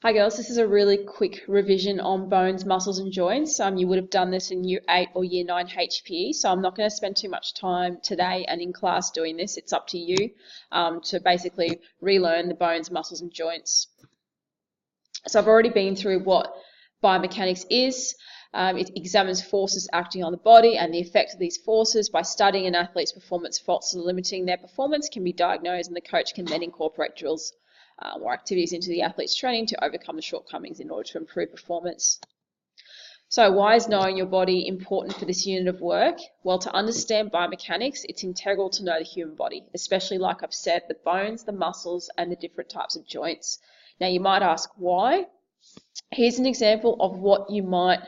Hi girls, this is a really quick revision on bones, muscles and joints. You would have done this in Year 8 or Year 9 HPE, so I'm not going to spend too much time today and in class doing this. It's up to you to basically relearn the bones, muscles and joints. So I've already been through what biomechanics is. It examines forces acting on the body and the effect of these forces. By studying an athlete's performance, faults limiting their performance can be diagnosed, and the coach can then incorporate drills or activities into the athlete's training to overcome the shortcomings in order to improve performance. So why is knowing your body important for this unit of work? Well, to understand biomechanics, it's integral to know the human body, especially, like I've said, the bones, the muscles, and the different types of joints. Now, you might ask why. Here's an example of what you might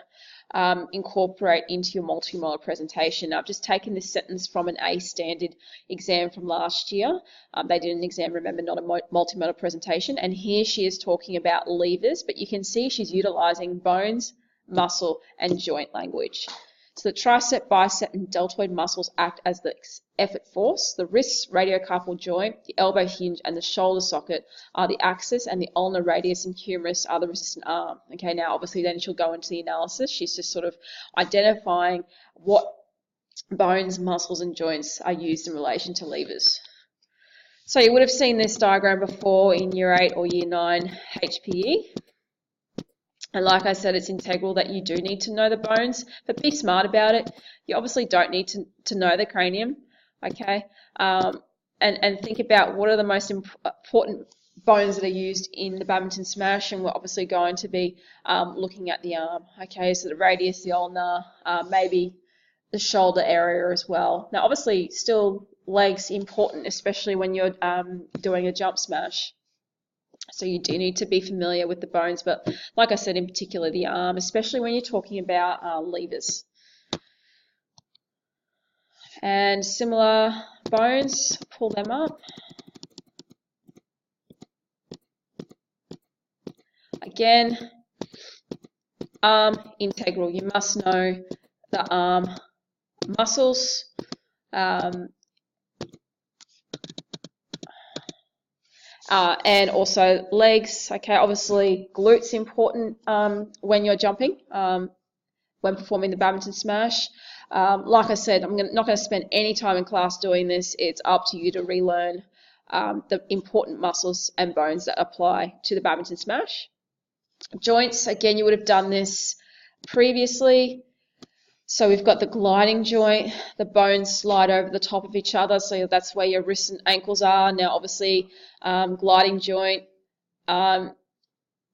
incorporate into your multimodal presentation. I've just taken this sentence from an A standard exam from last year. They did an exam, remember, not a multimodal presentation, and here she is talking about levers, but you can see she's utilizing bones, muscle, and joint language. So the tricep, bicep, and deltoid muscles act as the effort force. The wrist radiocarpal joint, the elbow hinge, and the shoulder socket are the axis, and the ulnar radius and humerus are the resistant arm. Okay, now obviously then she'll go into the analysis. She's just sort of identifying what bones, muscles, and joints are used in relation to levers. So you would have seen this diagram before in Year 8 or Year 9 HPE. And like I said, it's integral that you do need to know the bones, but be smart about it. You obviously don't need to know the cranium, okay? And think about what are the most important bones that are used in the badminton smash, and we're obviously going to be looking at the arm, okay? So the radius, the ulnar, maybe the shoulder area as well. Now, obviously, still legs important, especially when you're doing a jump smash. So you do need to be familiar with the bones, but like I said, in particular the arm, especially when you're talking about levers. And similar bones, pull them up. Again, arm integral. You must know the arm muscles. And also legs, okay, obviously glutes important when you're jumping, when performing the badminton smash. Like I said, I'm not going to spend any time in class doing this. It's up to you to relearn the important muscles and bones that apply to the badminton smash. Joints, again, you would have done this previously. So we've got the gliding joint, the bones slide over the top of each other, so that's where your wrists and ankles are. Now obviously gliding joint,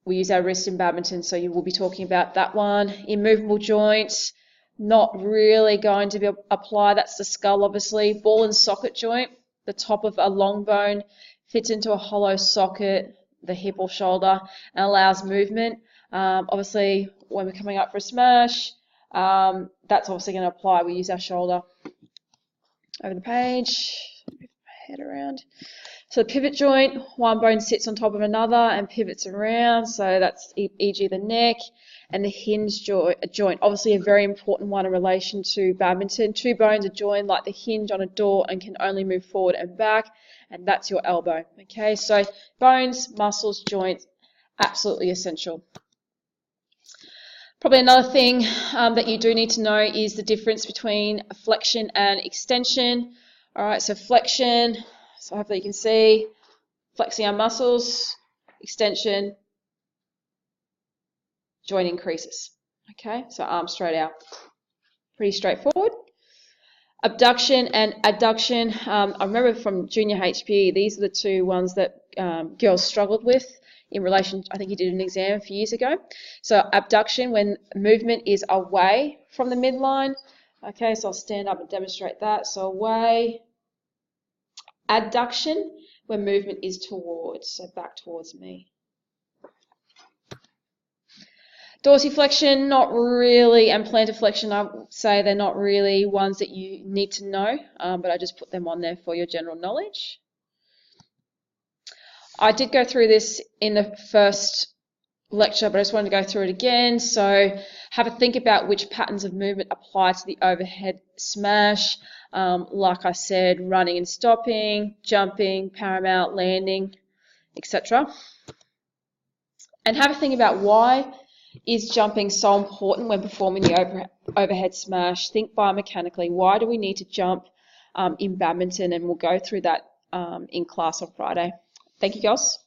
we use our wrist in badminton, so you will be talking about that one. Immovable joints, not really going to be apply, that's the skull obviously. Ball and socket joint, the top of a long bone fits into a hollow socket, the hip or shoulder, and allows movement. Obviously when we're coming up for a smash, that's obviously going to apply. We use our shoulder. Over the page, head around. So the pivot joint, one bone sits on top of another and pivots around. So that's e.g. the neck. And the hinge joint, obviously a very important one in relation to badminton. Two bones are joined like the hinge on a door and can only move forward and back, and that's your elbow. Okay, so bones, muscles, joints, absolutely essential. Probably another thing that you do need to know is the difference between flexion and extension. All right, so flexion, so hopefully you can see, flexing our muscles, extension, joint increases. Okay, so arm straight out. Pretty straightforward. Abduction and adduction, I remember from junior HPE, these are the two ones that girls struggled with in relation, I think you did an exam a few years ago. So abduction, when movement is away from the midline. Okay, so I'll stand up and demonstrate that. So away. Adduction, when movement is towards, so back towards me. Dorsiflexion, not really, and plantar flexion, I would say they're not really ones that you need to know, but I just put them on there for your general knowledge. I did go through this in the first lecture, but I just wanted to go through it again. So have a think about which patterns of movement apply to the overhead smash. Like I said, running and stopping, jumping, paramount, landing, etc. And have a think about why is jumping so important when performing the overhead smash. Think biomechanically. Why do we need to jump in badminton? And we'll go through that in class on Friday. Thank you, girls.